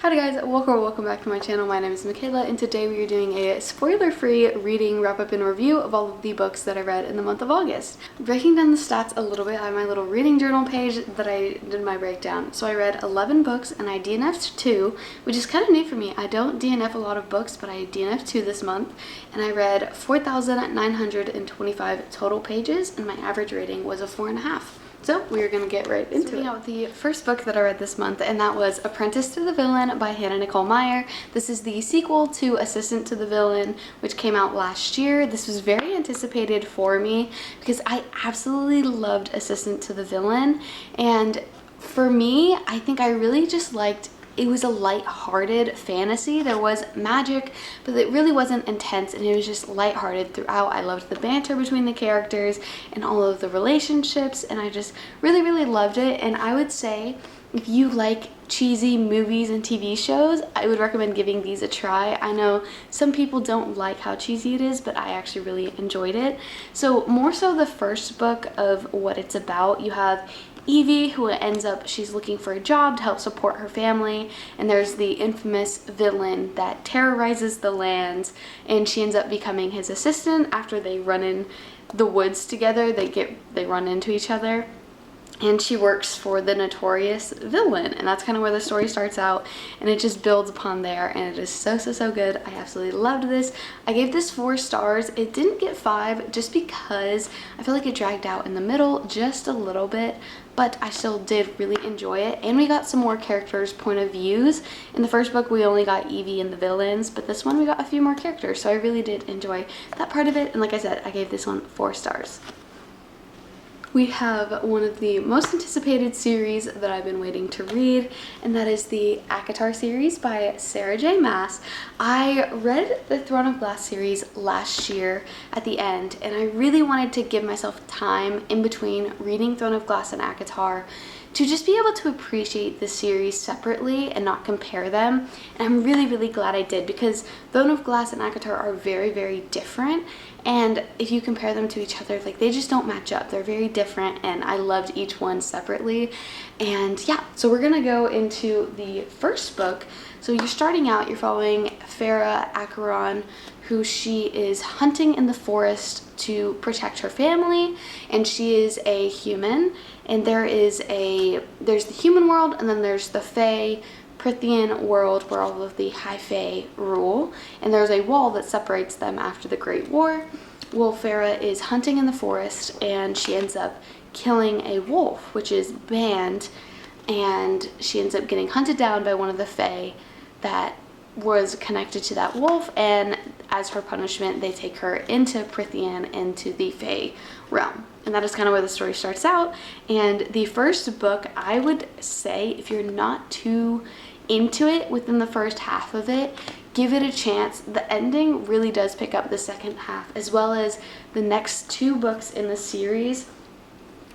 Hi guys, welcome back to my channel. My name is Makayla and today we are doing a spoiler-free reading wrap-up and review of all of the books that I read in the month of August. Breaking down the stats a little bit, I have my little reading journal page that I did my breakdown. So I read 11 books and I DNF'd 2, which is kind of new for me. I don't DNF a lot of books, but I DNF'd 2 this month, and I read 4,925 total pages and my average rating was a 4.5. So we're gonna get right into it. Out the first book that I read this month, and that was Apprentice to the Villain by Hannah Nicole Meyer. This is the sequel to Assistant to the Villain, which came out last year. This was very anticipated for me because I absolutely loved Assistant to the Villain, and for me, I think I really just liked it was a light-hearted fantasy. There was magic, but it really wasn't intense, and it was just light-hearted throughout. I loved the banter between the characters and all of the relationships, and I just really loved it. And I would say if you like cheesy movies and TV shows, I would recommend giving these a try. I know some people don't like how cheesy it is, but I actually really enjoyed it. So more so the first book of what it's about, you have Evie, who ends up, she's looking for a job to help support her family, and there's the infamous villain that terrorizes the lands, and she ends up becoming his assistant after they run in the woods together. They run into each other, and she works for the notorious villain, and that's kind of where the story starts out, and it just builds upon there, and it is so good. I absolutely loved this. I gave this 4 stars. It didn't get 5 just because I feel like it dragged out in the middle just a little bit, but I still did really enjoy it, and we got some more characters' point of views. In the first book we only got Evie and the villains, but this one we got a few more characters, so I really did enjoy that part of it, and like I said, I gave this one 4 stars. We have one of the most anticipated series that I've been waiting to read, and that is the Acatar series by Sarah J. Maas. I read the Throne of Glass series last year at the end, and I really wanted to give myself time in between reading Throne of Glass and Acatar to just be able to appreciate the series separately and not compare them. And I'm really glad I did, because Throne of Glass and Acatar are very different, and if you compare them to each other, like, they just don't match up. They're very different, and I loved each one separately. And yeah, so we're gonna go into the first book. So you're starting out, you're following Farah Acaron, who she is hunting in the forest to protect her family, and she is a human, and there's the human world, and then there's the Fae Prithian world where all of the High Fae rule, and there's a wall that separates them after the Great War. Well, Farah is hunting in the forest, and she ends up killing a wolf, which is banned, and she ends up getting hunted down by one of the Fae that was connected to that wolf, and as her punishment they take her into Prithian, into the Fae realm. And that is kind of where the story starts out. And the first book, I would say, if you're not too into it within the first half of it, give it a chance. The ending really does pick up the second half, as well as the next 2 books in the series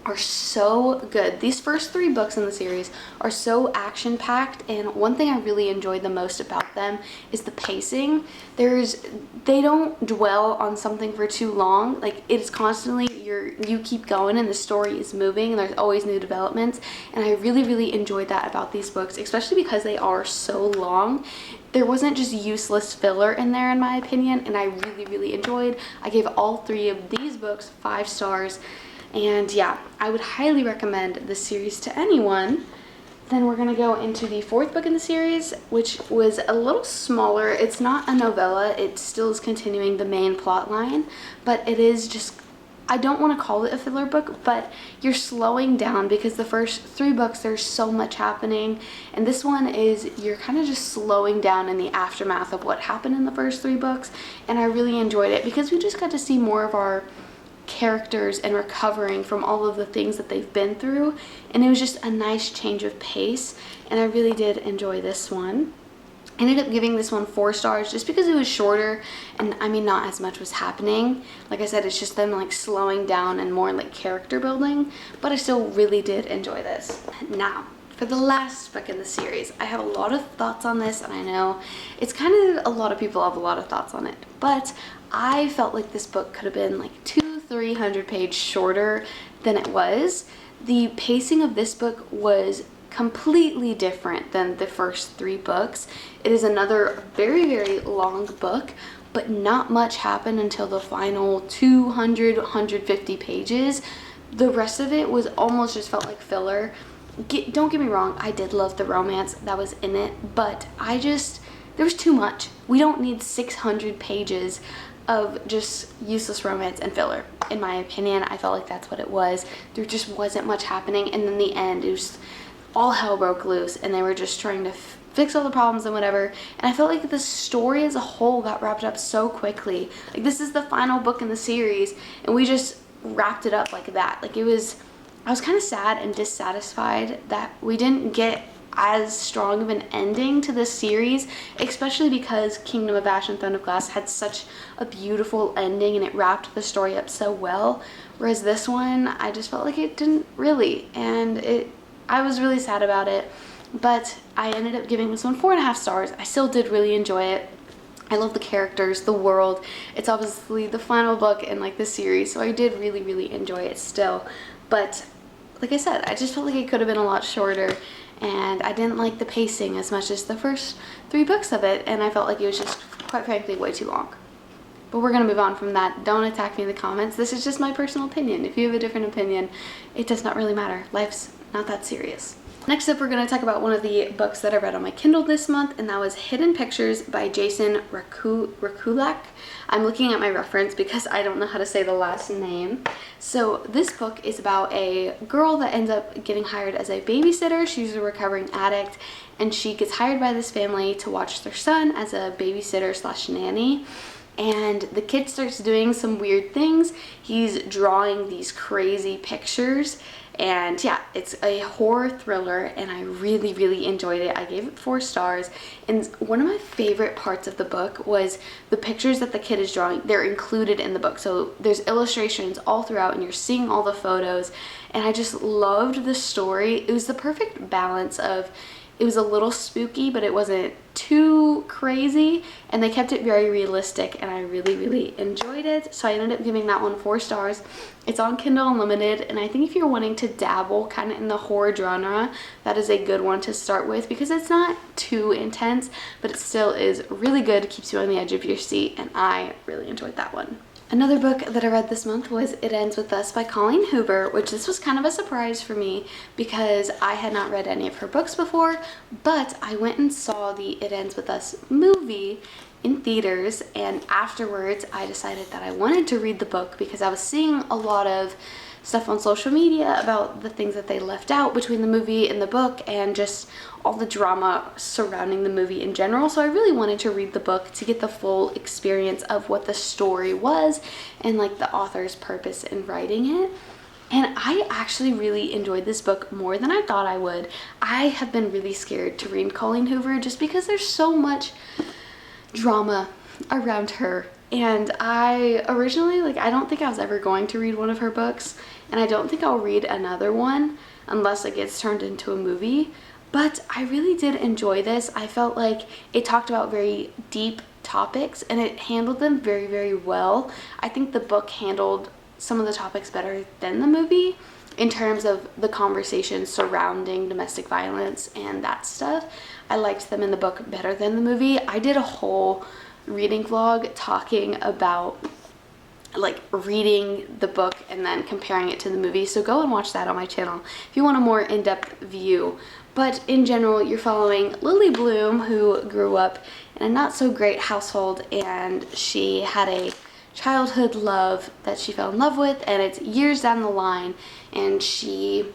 are so good. These first 3 books in the series are so action-packed, and one thing I really enjoyed the most about them is the pacing. They don't dwell on something for too long. Like, it's constantly, you keep going and the story is moving, and there's always new developments, and I really enjoyed that about these books, especially because they are so long. There wasn't just useless filler in there, in my opinion, and I really enjoyed. I gave all 3 of these books 5 stars. And yeah, I would highly recommend this series to anyone. Then we're going to go into the 4th book in the series, which was a little smaller. It's not a novella. It still is continuing the main plot line, but it is just, I don't want to call it a filler book, but you're slowing down because the first 3 books, there's so much happening, and this one is, you're kind of just slowing down in the aftermath of what happened in the first 3 books, and I really enjoyed it because we just got to see more of our characters and recovering from all of the things that they've been through, and it was just a nice change of pace, and I really did enjoy this one. I ended up giving this one 4 stars just because it was shorter, and I mean, not as much was happening. Like I said, it's just them like slowing down and more like character building, but I still really did enjoy this. Now, for the last book in the series, I have a lot of thoughts on this, and I know it's kind of, a lot of people have a lot of thoughts on it, but I felt like this book could have been like 200-300 pages shorter than it was. The pacing of this book was completely different than the first 3 books. It is another very, very long book, but not much happened until the final 200, 150 pages. The rest of it was almost just felt like filler. Don't get me wrong, I did love the romance that was in it, but there was too much. We don't need 600 pages of just useless romance and filler. In my opinion, I felt like that's what it was. There just wasn't much happening, and in the end, it was all hell broke loose, and they were just trying to fix all the problems and whatever. And I felt like the story as a whole got wrapped up so quickly. Like, this is the final book in the series, and we just wrapped it up like that. Like, I was kind of sad and dissatisfied that we didn't get as strong of an ending to this series, especially because Kingdom of Ash and Throne of Glass had such a beautiful ending and it wrapped the story up so well, whereas this one, I just felt like it didn't really, and I was really sad about it. But I ended up giving this one 4.5 stars. I still did really enjoy it. I love the characters, the world. It's obviously the final book in like the series, so I did really, really enjoy it still. But like I said, I just felt like it could have been a lot shorter, and I didn't like the pacing as much as the first 3 books of it, and I felt like it was just, quite frankly, way too long. But we're going to move on from that. Don't attack me in the comments. This is just my personal opinion. If you have a different opinion, it does not really matter. Life's not that serious. Next up, we're going to talk about one of the books that I read on my Kindle this month, and that was Hidden Pictures by Jason Rekulak. I'm looking at my reference because I don't know how to say the last name. So this book is about a girl that ends up getting hired as a babysitter. She's a recovering addict, and she gets hired by this family to watch their son as a babysitter / nanny. And the kid starts doing some weird things. He's drawing these crazy pictures. And yeah, it's a horror thriller, and I really, really enjoyed it. I gave it 4 stars. And one of my favorite parts of the book was the pictures that the kid is drawing. They're included in the book. So there's illustrations all throughout, and you're seeing all the photos. And I just loved the story. It was the perfect balance of, it was a little spooky, but it wasn't too crazy, and they kept it very realistic, and I really, really enjoyed it. So I ended up giving that one 4 stars. It's on Kindle Unlimited, and I think if you're wanting to dabble kind of in the horror genre, that is a good one to start with, because it's not too intense, but it still is really good, keeps you on the edge of your seat, and I really enjoyed that one. Another book that I read this month was It Ends With Us by Colleen Hoover, which this was kind of a surprise for me because I had not read any of her books before, but I went and saw the It Ends With Us movie in theaters, and afterwards I decided that I wanted to read the book because I was seeing a lot of stuff on social media about the things that they left out between the movie and the book, and just all the drama surrounding the movie in general. So I really wanted to read the book to get the full experience of what the story was and like the author's purpose in writing it. And I actually really enjoyed this book more than I thought I would. I have been really scared to read Colleen Hoover just because there's so much drama around her. And I originally, I don't think I was ever going to read one of her books, and I don't think I'll read another one unless it gets turned into a movie. But I really did enjoy this. I felt like it talked about very deep topics, and it handled them very, very well. I think the book handled some of the topics better than the movie in terms of the conversations surrounding domestic violence and that stuff. I liked them in the book better than the movie. I did a whole reading vlog talking about reading the book and then comparing it to the movie, so go and watch that on my channel if you want a more in-depth view. But in general, you're following Lily Bloom, who grew up in a not so great household, and she had a childhood love that she fell in love with, and it's years down the line, and she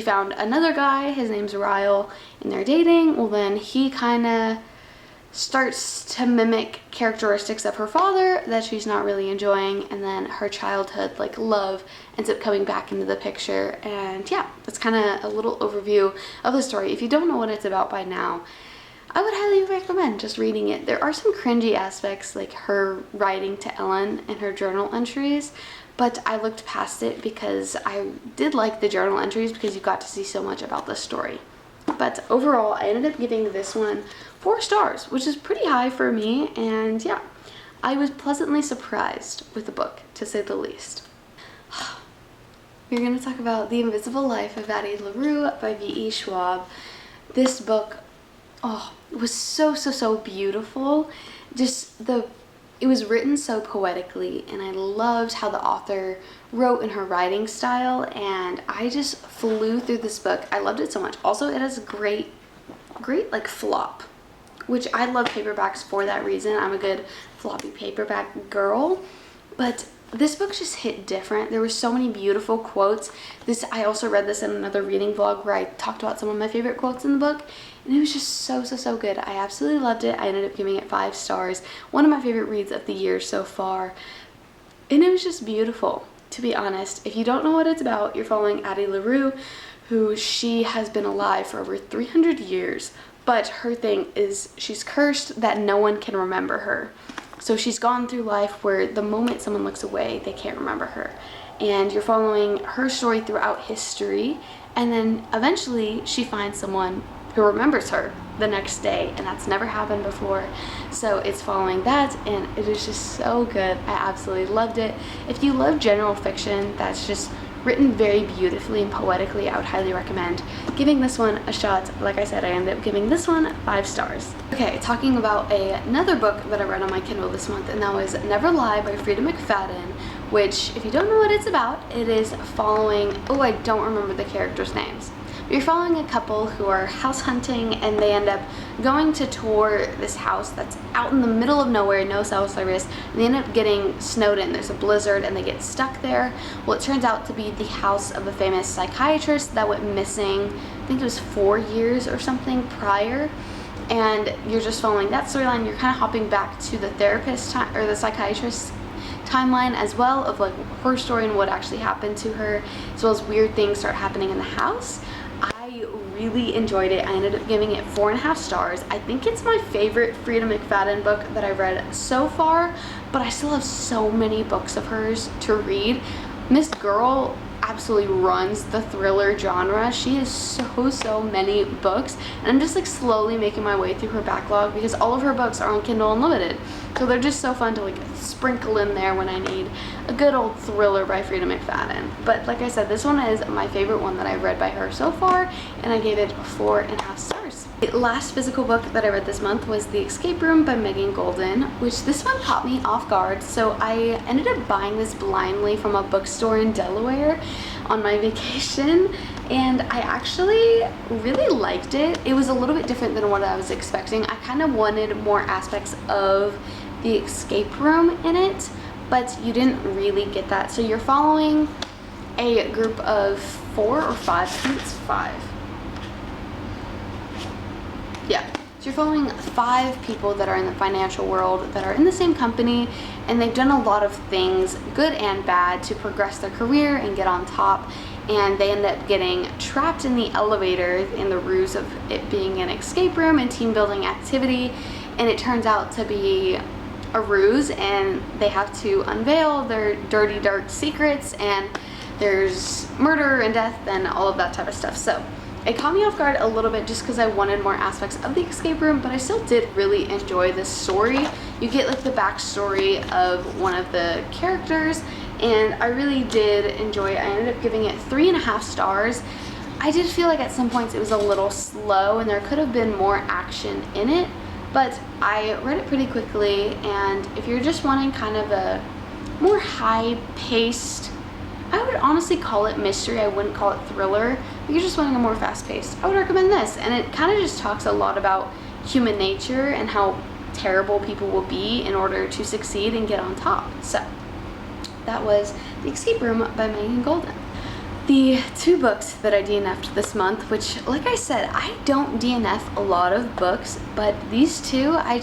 found another guy, his name's Ryle, and they're dating. Well, then he kind of starts to mimic characteristics of her father that she's not really enjoying, and then her childhood love ends up coming back into the picture. And yeah, that's kind of a little overview of the story. If you don't know what it's about by now, I would highly recommend just reading it. There are some cringy aspects, like her writing to Ellen and her journal entries, but I looked past it because I did like the journal entries because you got to see so much about the story. But overall, I ended up giving this one 4 stars, which is pretty high for me, and yeah, I was pleasantly surprised with the book, to say the least. We're going to talk about The Invisible Life of Addie LaRue by V.E. Schwab. This book, was so beautiful. It was written so poetically, and I loved how the author wrote in her writing style, and I just flew through this book. I loved it so much. Also, it has a great like flop, which I love paperbacks for that reason. I'm a good floppy paperback girl, but this book just hit different. There were so many beautiful quotes. I also read this in another reading vlog where I talked about some of my favorite quotes in the book, and it was just so good. I absolutely loved it. I ended up giving it 5 stars. One of my favorite reads of the year so far, and it was just beautiful, to be honest. If you don't know what it's about, you're following Addie LaRue, who she has been alive for over 300 years, but her thing is she's cursed that no one can remember her. So she's gone through life where the moment someone looks away, they can't remember her. And you're following her story throughout history, and then eventually she finds someone who remembers her the next day, and that's never happened before. So it's following that, and it is just so good. I absolutely loved it. If you love general fiction that's just written very beautifully and poetically, I would highly recommend giving this one a shot. Like I said, I ended up giving this one 5 stars. Okay, talking about another book that I read on my Kindle this month, and that was Never Lie by Frida McFadden, which, if you don't know what it's about, it is following, I don't remember the characters' names. You're following a couple who are house hunting, and they end up going to tour this house that's out in the middle of nowhere, no cell service, and they end up getting snowed in. There's a blizzard and they get stuck there. Well, it turns out to be the house of a famous psychiatrist that went missing, I think it was 4 years or something prior, and you're just following that storyline. You're kind of hopping back to the therapist or the psychiatrist timeline as well, of like her story and what actually happened to her, as well as weird things start happening in the house. I really enjoyed it. I ended up giving it 4.5 stars. I think it's my favorite Frida McFadden book that I've read so far, but I still have so many books of hers to read. Miss Girl absolutely runs the thriller genre. She has so many books, and I'm just like slowly making my way through her backlog because all of her books are on Kindle Unlimited. So they're just so fun to like sprinkle in there when I need a good old thriller by Frida McFadden. But like I said, this one is my favorite one that I've read by her so far, and I gave it 4.5 stars. The last physical book that I read this month was The Escape Room by Megan Golden, which this one caught me off guard. So I ended up buying this blindly from a bookstore in Delaware on my vacation, and I actually really liked it. It was a little bit different than what I was expecting. I kind of wanted more aspects of the escape room in it, but you didn't really get that. So you're following a group of 4 or 5, I think it's 5. Yeah, so you're following 5 people that are in the financial world that are in the same company, and they've done a lot of things, good and bad, to progress their career and get on top, and they end up getting trapped in the elevator in the ruse of it being an escape room and team building activity, and it turns out to be a ruse, and they have to unveil their dirty dark secrets, and there's murder and death and all of that type of stuff. So it caught me off guard a little bit just because I wanted more aspects of the escape room, but I still did really enjoy this story. You get like the backstory of one of the characters, and I really did enjoy it. I ended up giving it 3.5 stars. I did feel like at some points it was a little slow and there could have been more action in it, but I read it pretty quickly, and if you're just wanting kind of a more high-paced, I would honestly call it mystery, I wouldn't call it thriller. If you're just wanting a more fast-paced, I would recommend this. And it kind of just talks a lot about human nature and how terrible people will be in order to succeed and get on top. So that was The Escape Room by Megan Golden. The 2 books that I DNF'd this month, which, like I said, I don't DNF a lot of books, but these 2, I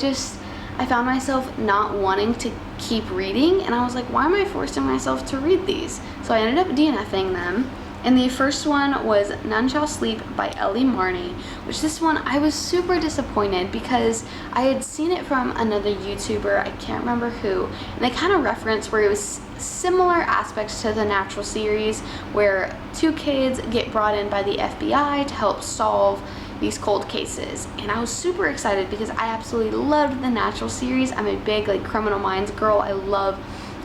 found myself not wanting to keep reading, and I was like, why am I forcing myself to read these? So I ended up DNFing them. And the first one was None Shall Sleep by Ellie Marney, which this one I was super disappointed because I had seen it from another YouTuber, I can't remember who, and they kind of referenced where it was similar aspects to the Natural series, where 2 kids get brought in by the FBI to help solve these cold cases. And I was super excited because I absolutely loved the Natural series. I'm a big like Criminal Minds girl. I love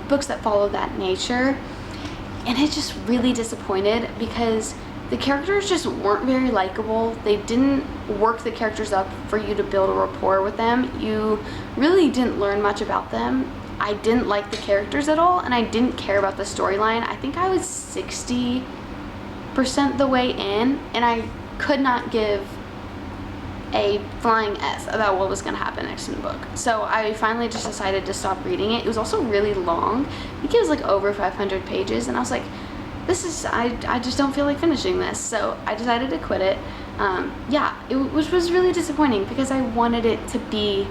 books that follow that nature. and it just really disappointed because the characters just weren't very likable. They didn't work the characters up for you to build a rapport with them. You really didn't learn much about them. I didn't like the characters at all, and I didn't care about the storyline. I think I was 60% the way in, and I could not give a flying F about what was going to happen next in the book. So I finally just decided to stop reading it. It was also really long. I think it was like over 500 pages, and I was like, I just don't feel like finishing this. So I decided to quit it. Which was really disappointing because I wanted it to be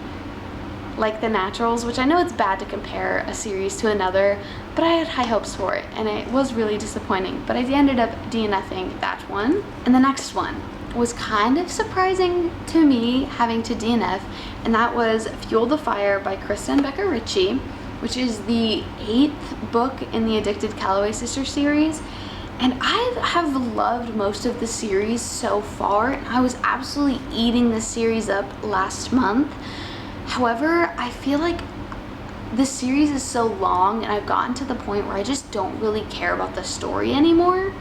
like The Naturals, which I know it's bad to compare a series to another, but I had high hopes for it, and it was really disappointing. But I ended up DNFing that one. And the next one was kind of surprising to me having to DNF, and that was Fuel the Fire by Krista and Becca Ritchie, which is the 8th book in the Addicted Calloway Sisters series. And I have loved most of the series so far, and I was absolutely eating the series up last month. However, I feel like the series is so long, and I've gotten to the point where I just don't really care about the story anymore.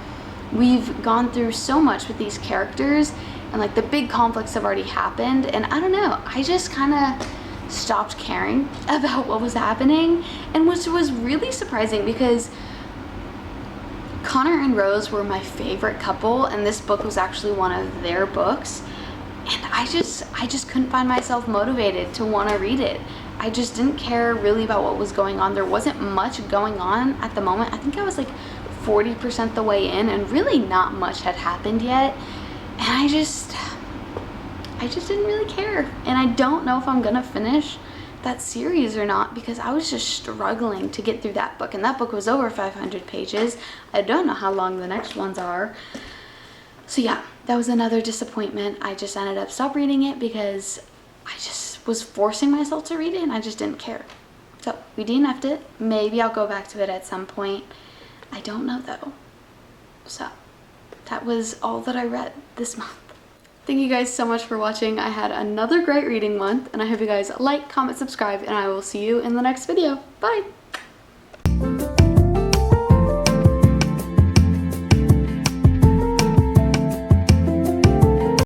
We've gone through so much with these characters, and like the big conflicts have already happened, and I don't know, I just kind of stopped caring about what was happening, and which was really surprising because Connor and Rose were my favorite couple, and this book was actually one of their books, and I just couldn't find myself motivated to want to read it. I just didn't care really about what was going on. There wasn't much going on at the moment. I think I was like 40% the way in, and really not much had happened yet, and I just didn't really care. And I don't know if I'm gonna finish that series or not because I was just struggling to get through that book, and that book was over 500 pages. I don't know how long the next ones are. So yeah, that was another disappointment. I just ended up stop reading it because I just was forcing myself to read it, and I just didn't care. So we DNF'd it. Maybe I'll go back to it at some point. I don't know though. So that was all that I read this month. Thank you guys so much for watching. I had another great reading month, and I hope you guys like, comment, subscribe, and I will see you in the next video. Bye!